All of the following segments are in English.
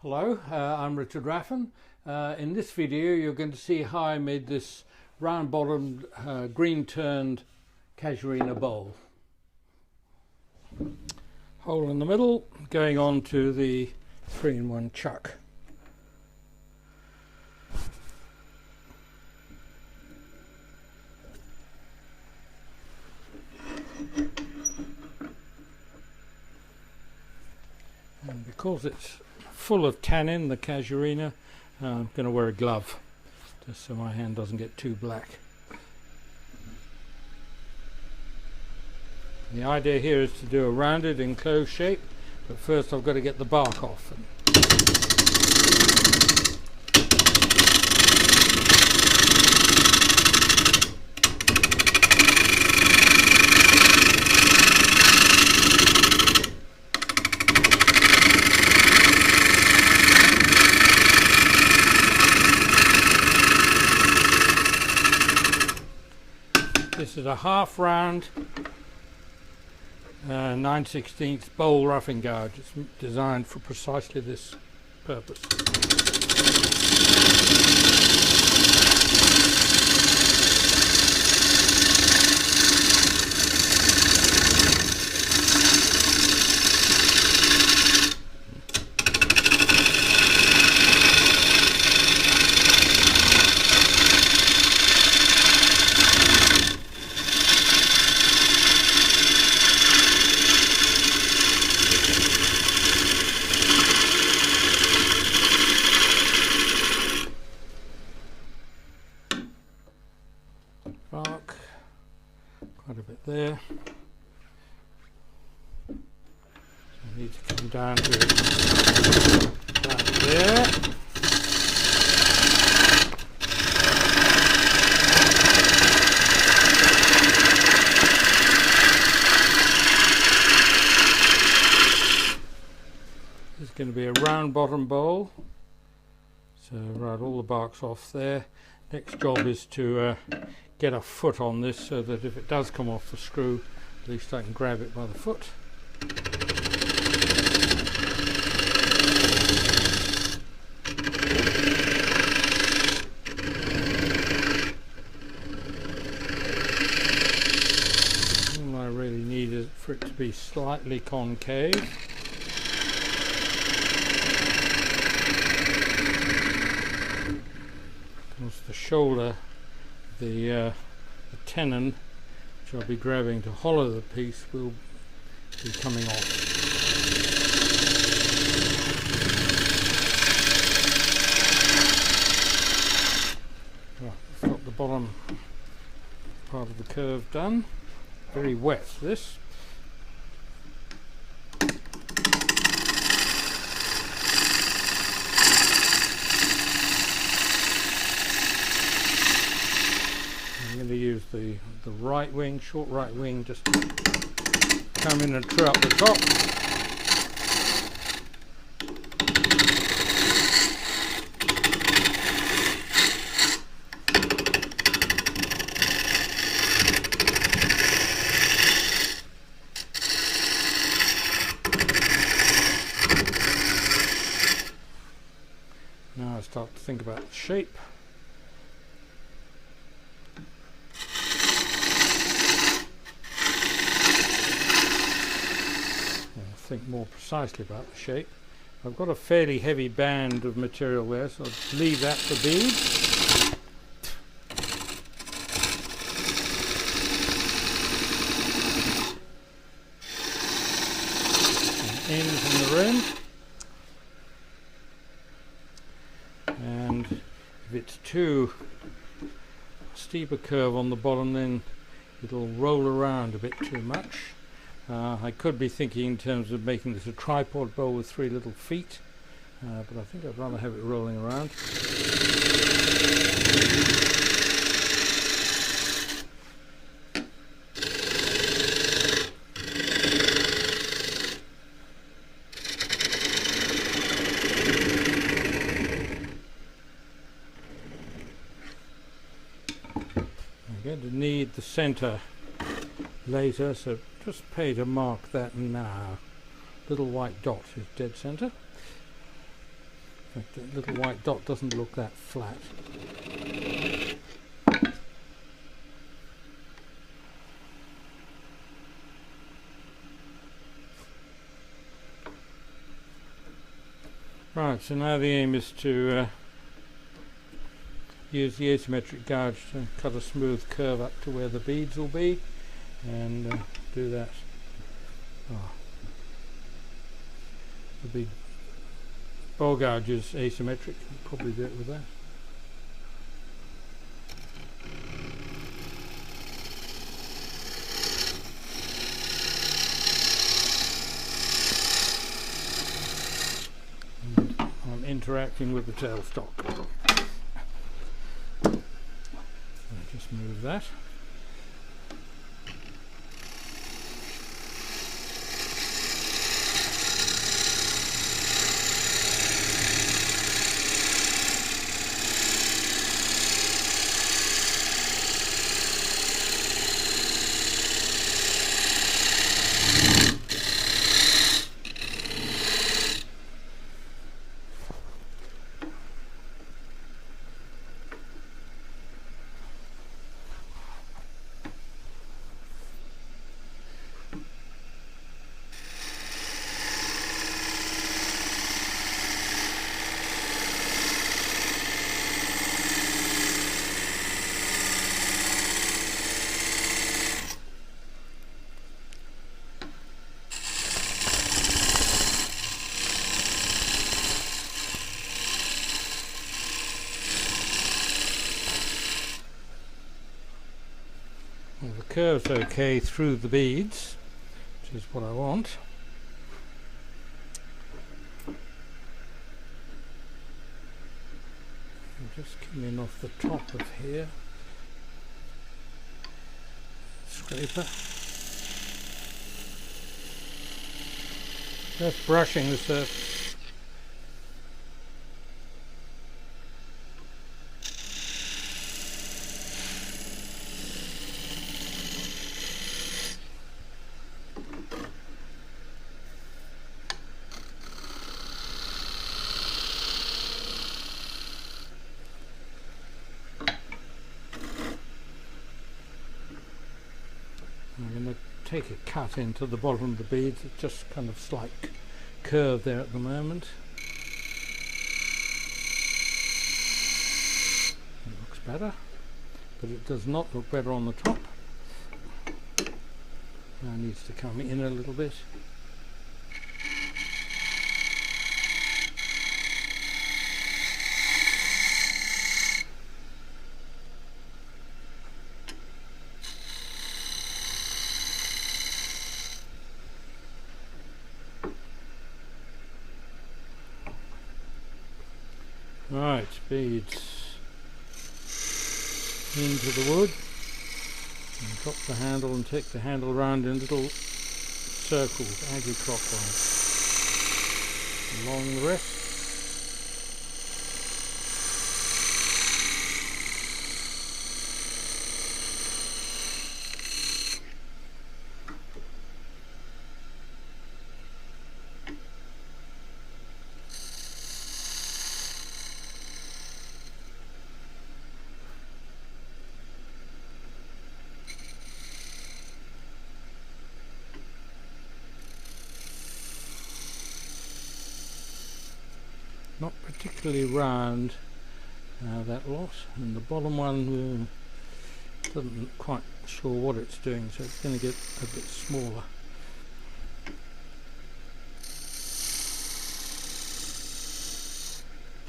Hello, I'm Richard Raffan. In this video you're going to see how I made this round bottomed green turned casuarina bowl. Hole in the middle going on to the 3-in-1 chuck. And because it's full of tannin, the casuarina, I'm going to wear a glove just so my hand doesn't get too black. The idea here is to do a rounded enclosed shape, but first I've got to get the bark off. This is a half round 9/16 bowl roughing gouge. It's designed for precisely this purpose. Bark, quite a bit there. So I need to come down to about there. This is going to be a round bottom bowl. So right, all the bark's off there. Next job is to get a foot on this so that if it does come off the screw, at least I can grab it by the foot. All I really need is for it to be slightly concave. The shoulder, the tenon, which I'll be grabbing to hollow the piece, will be coming off. Right, I've got the bottom part of the curve done. Very wet, this. I'm going to use the right wing, short right wing, just to come in and true up the top. Now I start to think about the shape. Think more precisely about the shape. I've got a fairly heavy band of material there, so I'll leave that for beads. And ends in the rim. And if it's too steep a curve on the bottom, then it'll roll around a bit too much. I could be thinking in terms of making this a tripod bowl with 3 little feet, but I think I'd rather have it rolling around. I'm going to need the center later, so just pay to mark that now. Little white dot is dead center. fact, that little white dot doesn't look that flat. Right, so now the aim is to use the asymmetric gouge to cut a smooth curve up to where the beads will be, and do that. Oh. The big bowl gouge is asymmetric, I'll probably do it with that. I'm interacting with the tailstock. I'll just move that. Well, the curve's okay through the beads, which is what I want. I'm just coming off the top of here. Scraper. Just brushing the surface. I'm going to take a cut into the bottom of the beads. It's just kind of slight curve there at the moment. It looks better, but it does not look better on the top. Now it needs to come in a little bit. Right, beads into the wood, and drop the handle and take the handle around in little circles, anti-clockwise, along the rest. Not particularly round, that lot, and the bottom one doesn't quite sure what it's doing, so it's going to get a bit smaller.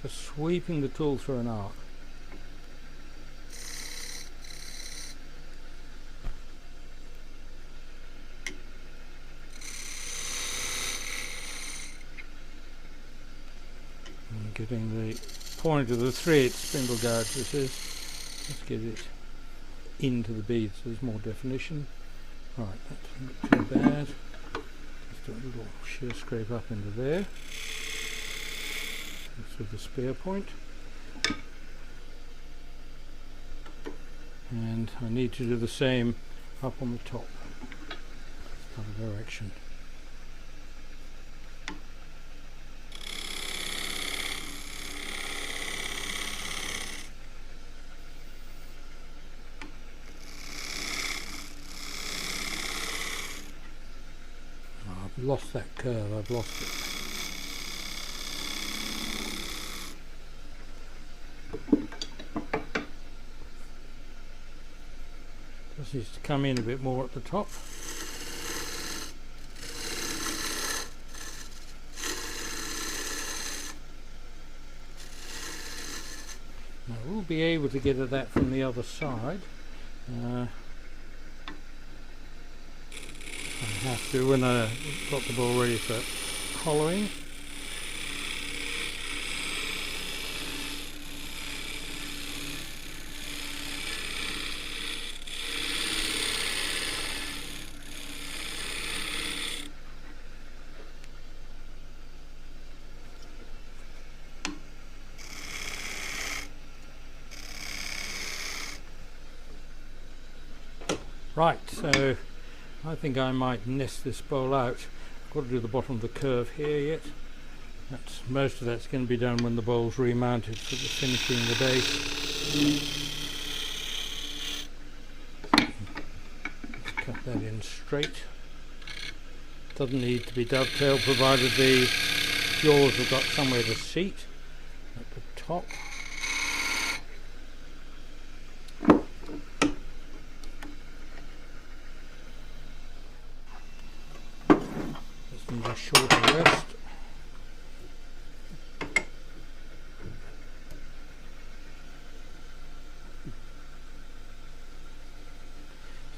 Just sweeping the tool through an arc. Getting the point of the thread spindle gouge, this is. Let's get it into the bead so there's more definition. Right, that's not too bad. Just do a little shear scrape up into there. That's with the spear point. And I need to do the same up on the top, other direction. lost that curve. I've lost it. Just needs to come in a bit more at the top. Now we'll be able to get at that from the other side. I have to when I've got the ball ready for hollowing. Right, so I think I might nest this bowl out. I've got to do the bottom of the curve here yet. Most of that's going to be done when the bowl's remounted for the finishing the base. Let's cut that in straight. Doesn't need to be dovetailed provided the jaws have got somewhere to seat at the top. A shorter rest.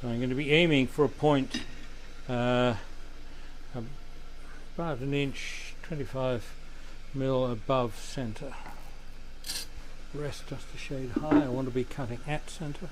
So I'm going to be aiming for a point about an inch, 25 mil above centre. Rest just a shade high. I want to be cutting at centre.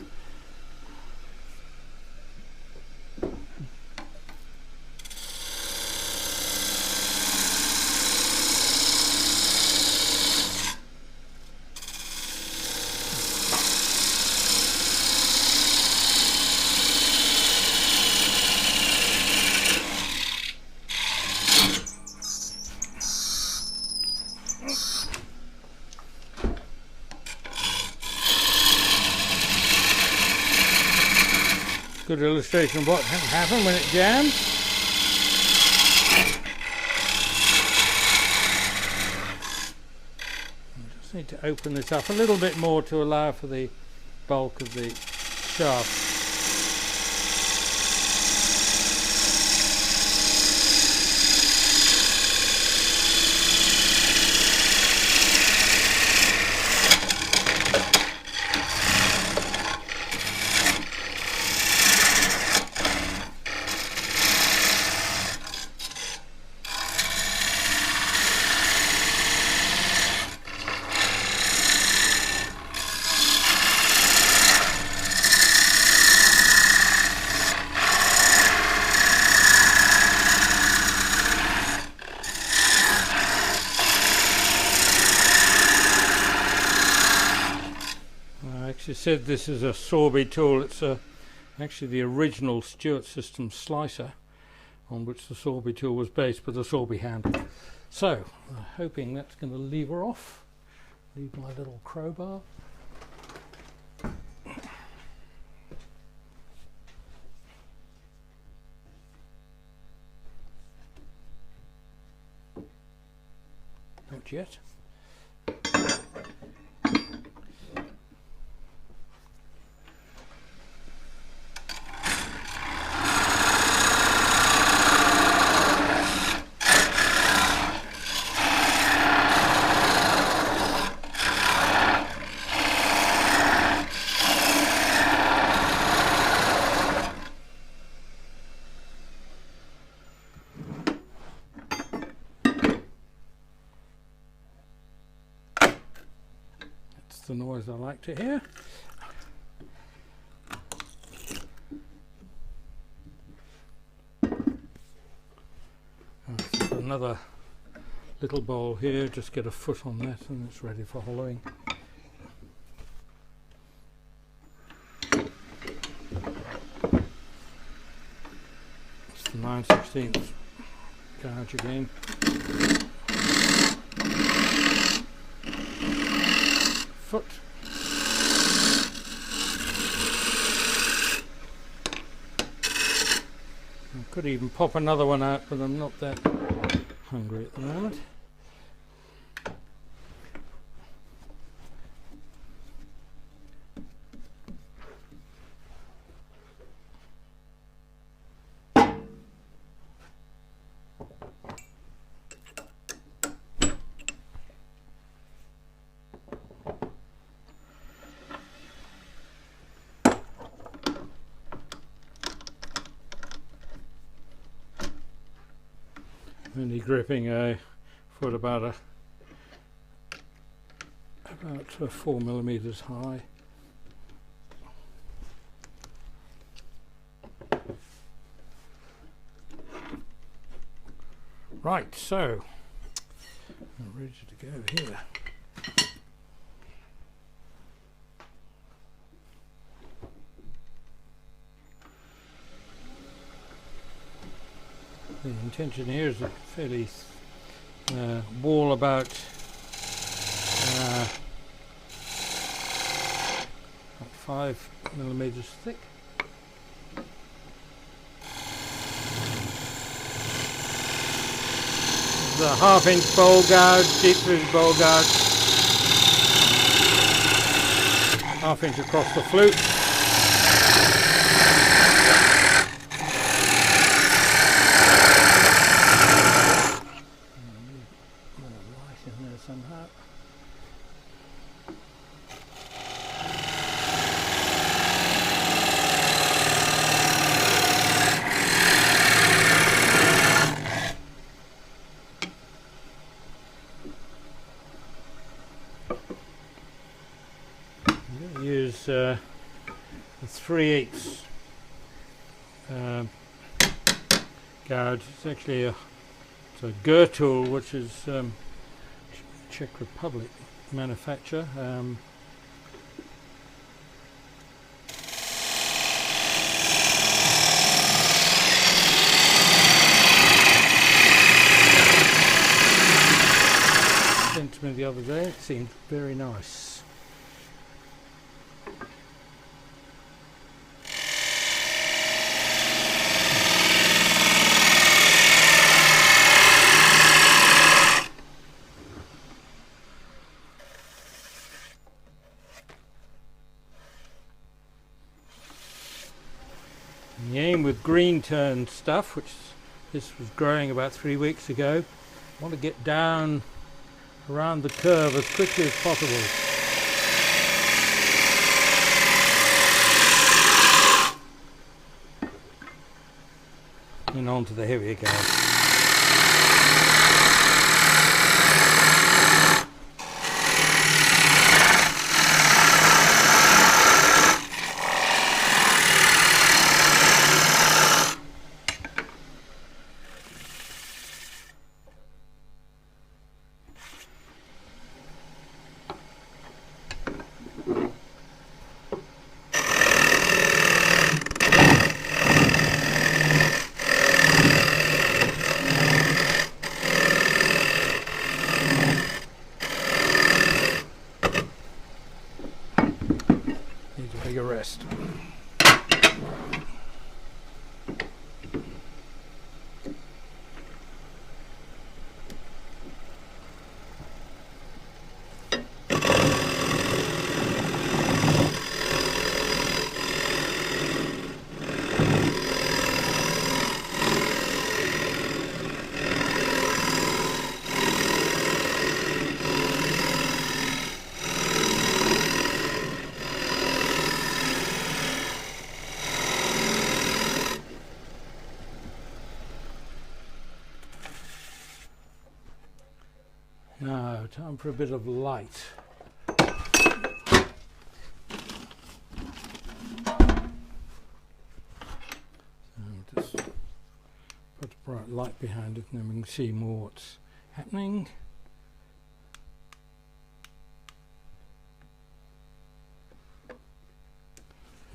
Good illustration of what can happen when it jams. I just need to open this up a little bit more to allow for the bulk of the shaft. She said this is a Sorby tool. It's actually the original Stewart System slicer on which the Sorby tool was based, with a Sorby handle. So, hoping that's going to lever off. Leave my little crowbar. Not yet. The noise I like to hear. Another little bowl here, just get a foot on that and it's ready for hollowing. It's the 9/16 gouge again. Foot. I Could even pop another one out, but I'm not that hungry at the moment. Only gripping a foot about 4 millimeters high. Right, so I'm ready to go here. The intention here is a fairly wall about 5 millimeters thick. The 1/2 inch bowl gouge, deep through bowl gouge, 1/2 inch across the flute. Somehow. I'm going to use the 3/8 gouge. It's actually a tool, which is Czech Republic manufacture. Sent to me the other day. It seemed very nice. And the aim with green turned stuff, which this was growing about 3 weeks ago, I want to get down around the curve as quickly as possible. And on to the heavier gouge. Bigger rest. Now, time for a bit of light. So just put a bright light behind it and then we can see more what's happening.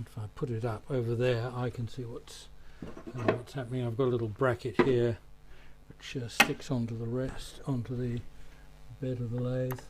If I put it up over there, I can see what's happening. I've got a little bracket here which sticks onto the bed of the lathe.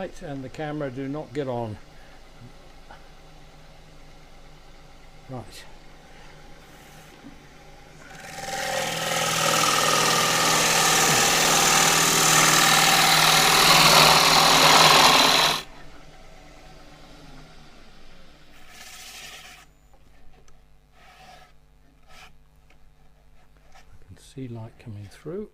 light and the camera do not get on. Right. I can see light coming through.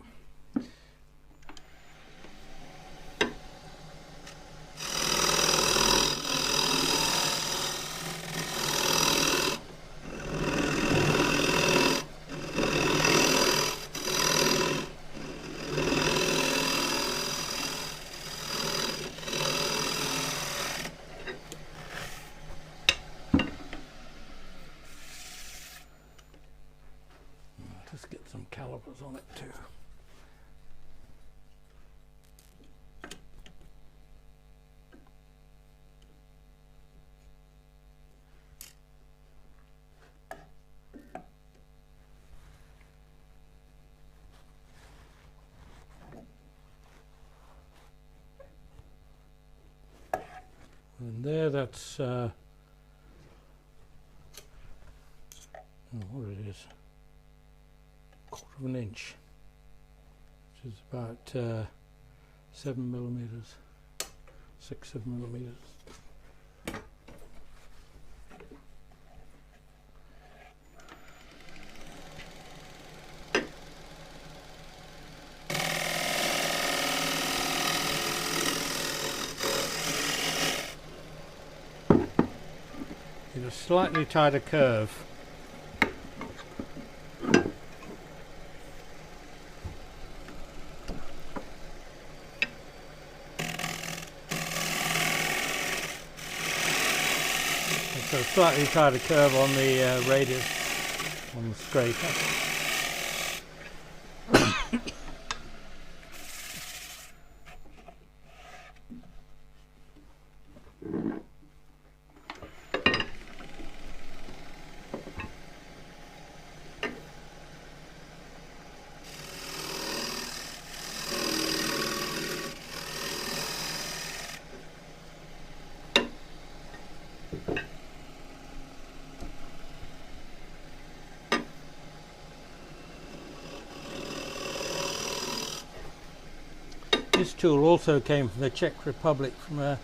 Let's get some calipers on it too. And there, that's what it is. 1/4 of an inch, which is about 7 millimeters, 6-7 millimeters. Get a slightly tighter curve. So slightly tighter curve on the radius on the scraper. This tool also came from the Czech Republic from a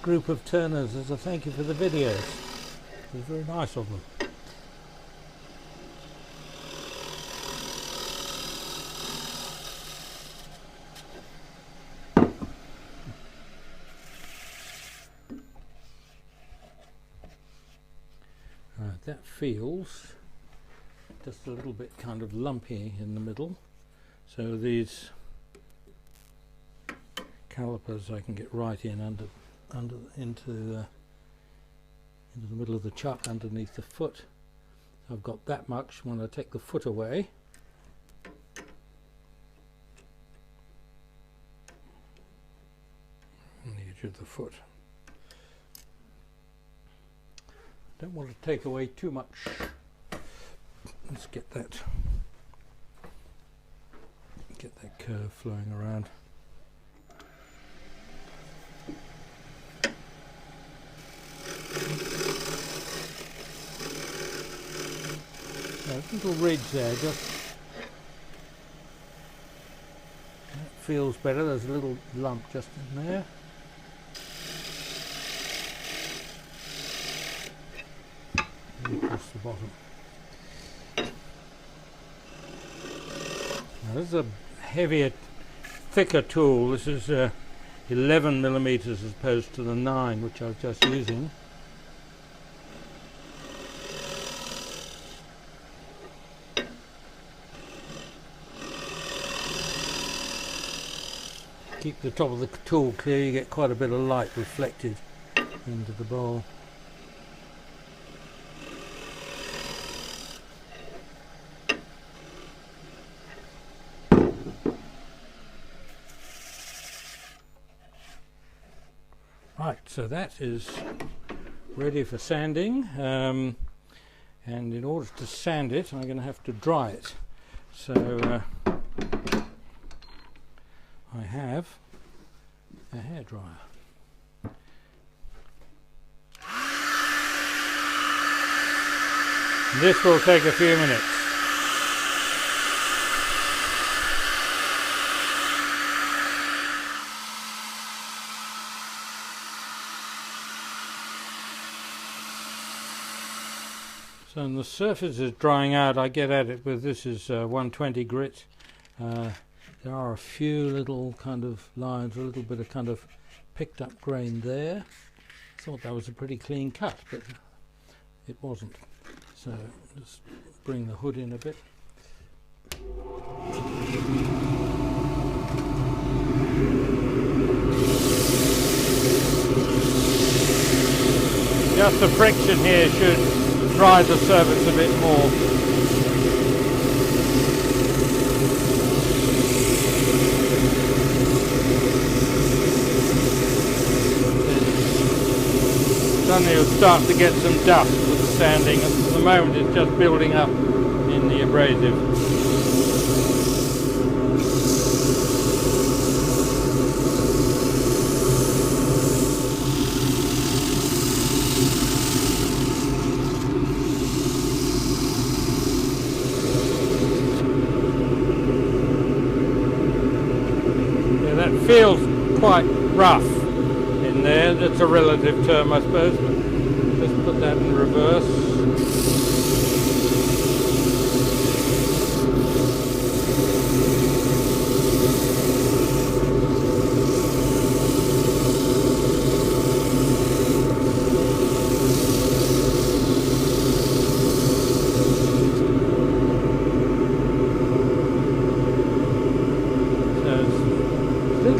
group of turners as a thank you for the videos. It was very nice of them. That feels just a little bit kind of lumpy in the middle, so these calipers I can get right in into the middle of the chuck underneath the foot. I've got that much. When I take the foot away, on the edge of the foot. Don't want to take away too much. Let's get that curve flowing around. Little ridge there, just that feels better. There's a little lump just in there. And across the bottom. Now this is a heavier, thicker tool. This is 11 millimeters as opposed to the 9 which I was just using. Keep the top of the tool clear, you get quite a bit of light reflected into the bowl. Right, so that is ready for sanding, and in order to sand it I'm going to have to dry it. So I have a hairdryer. This will take a few minutes. So when the surface is drying out, I get at it with, this is 120 grit. There are a few little kind of lines, a little bit of kind of picked up grain there. Thought that was a pretty clean cut, but it wasn't. So just bring the hood in a bit. Just the friction here should dry the surface a bit more. Suddenly you'll start to get some dust with the sanding. At the moment it's just building up in the abrasive. That feels quite rough in there. That's a relative term, I suppose. Just put that in reverse.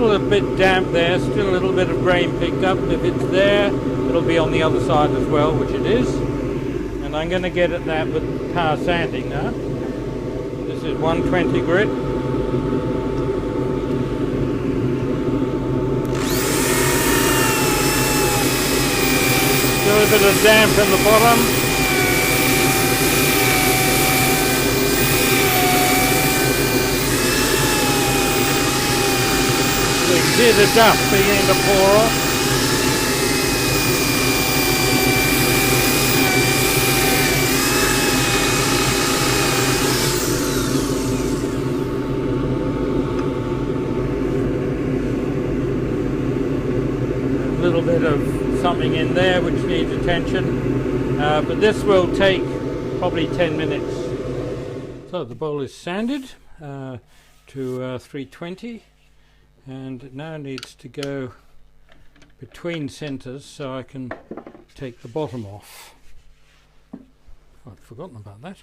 A bit damp there, still a little bit of grain picked up. If it's there, it'll be on the other side as well, which it is. And I'm going to get at that with power sanding now. This is 120 grit. Still a bit of damp in the bottom. See the dust beginning to pour off. A little bit of something in there which needs attention, but this will take probably 10 minutes. So the bowl is sanded to 320. And it now needs to go between centres so I can take the bottom off. Oh, I'd forgotten about that.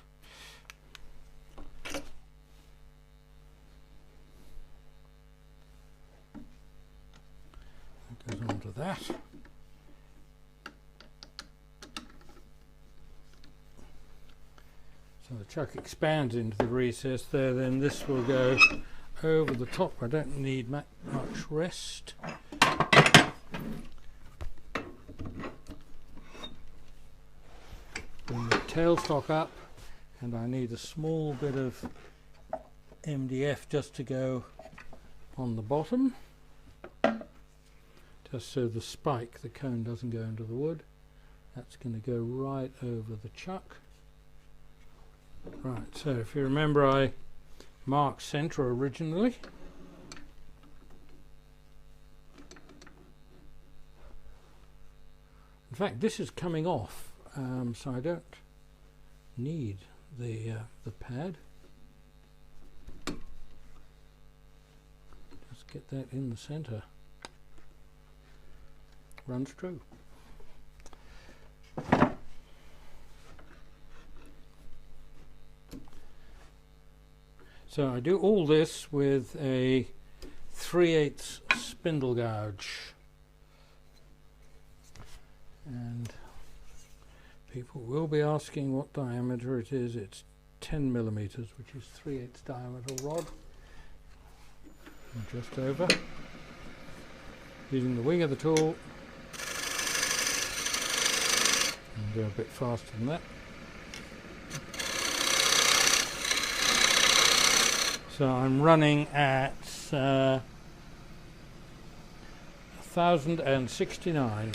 That goes onto that. So the chuck expands into the recess there, then this will go over the top. I don't need much rest. Bring the tailstock up, and I need a small bit of MDF just to go on the bottom, just so the spike, the cone, doesn't go into the wood. That's going to go right over the chuck. Right, so if you remember, I marked centre originally. In fact, this is coming off, so I don't need the pad. Just get that in the centre. Runs true. So I do all this with a 3/8 spindle gouge, and people will be asking what diameter it is. It's 10 millimeters, which is 3/8 diameter rod, and just over. Using the wing of the tool, and go a bit faster than that. So I'm running at 1069.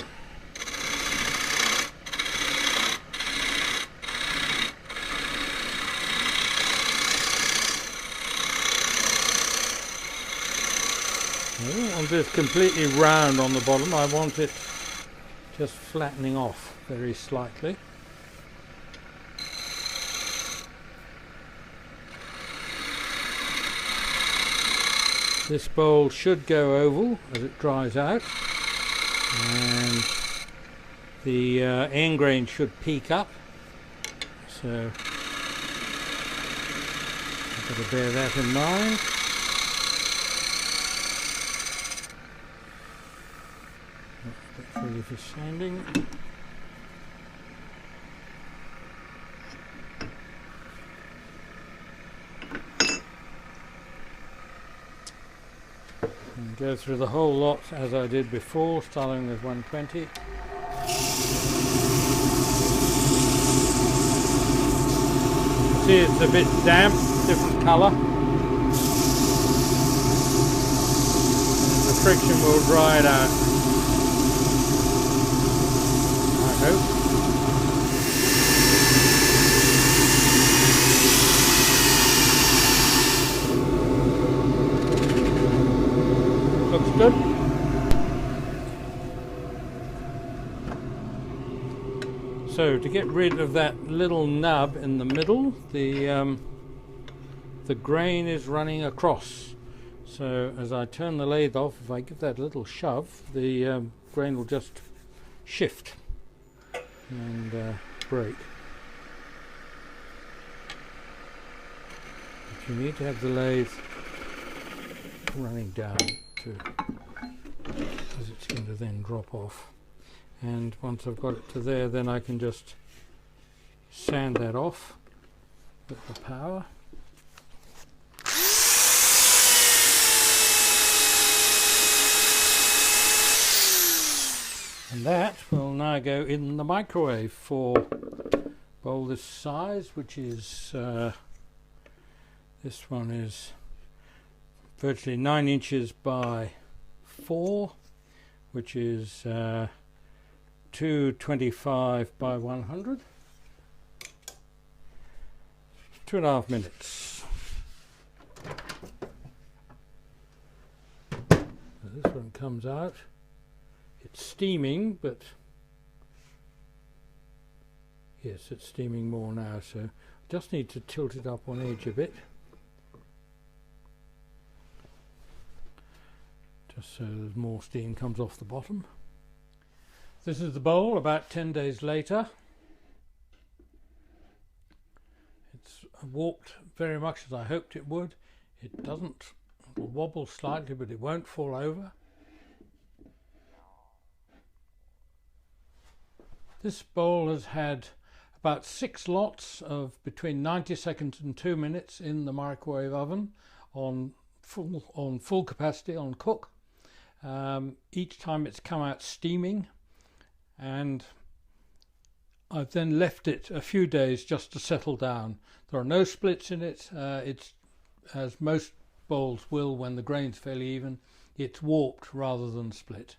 I don't want this completely round on the bottom, I want it just flattening off very slightly. This bowl should go oval as it dries out, and the end grain should peak up, so I've got to bear that in mind. That's ready for sanding. And go through the whole lot as I did before, starting with 120. See, it's a bit damp, different colour. The friction will dry it out, I hope. Looks good. So to get rid of that little nub in the middle, the grain is running across. So as I turn the lathe off, if I give that a little shove, the grain will just shift and break. But you need to have the lathe running down too, because it's going to then drop off. And once I've got it to there, then I can just sand that off with the power. And that will now go in the microwave for a bowl this size, which is, this one is virtually 9 inches by 4, which is 225 by 100. 2.5 minutes. So this one comes out. It's steaming, but yes, it's steaming more now, so I just need to tilt it up on edge a bit, just so there's more steam comes off the bottom. This is the bowl about 10 days later. It's warped very much as I hoped it would. It doesn't. It will wobble slightly, but it won't fall over. This bowl has had about 6 lots of between 90 seconds and 2 minutes in the microwave oven on full capacity on cook. Each time it's come out steaming, and I've then left it a few days just to settle down. There are no splits in it. It's, as most bowls will when the grain's fairly even, it's warped rather than split.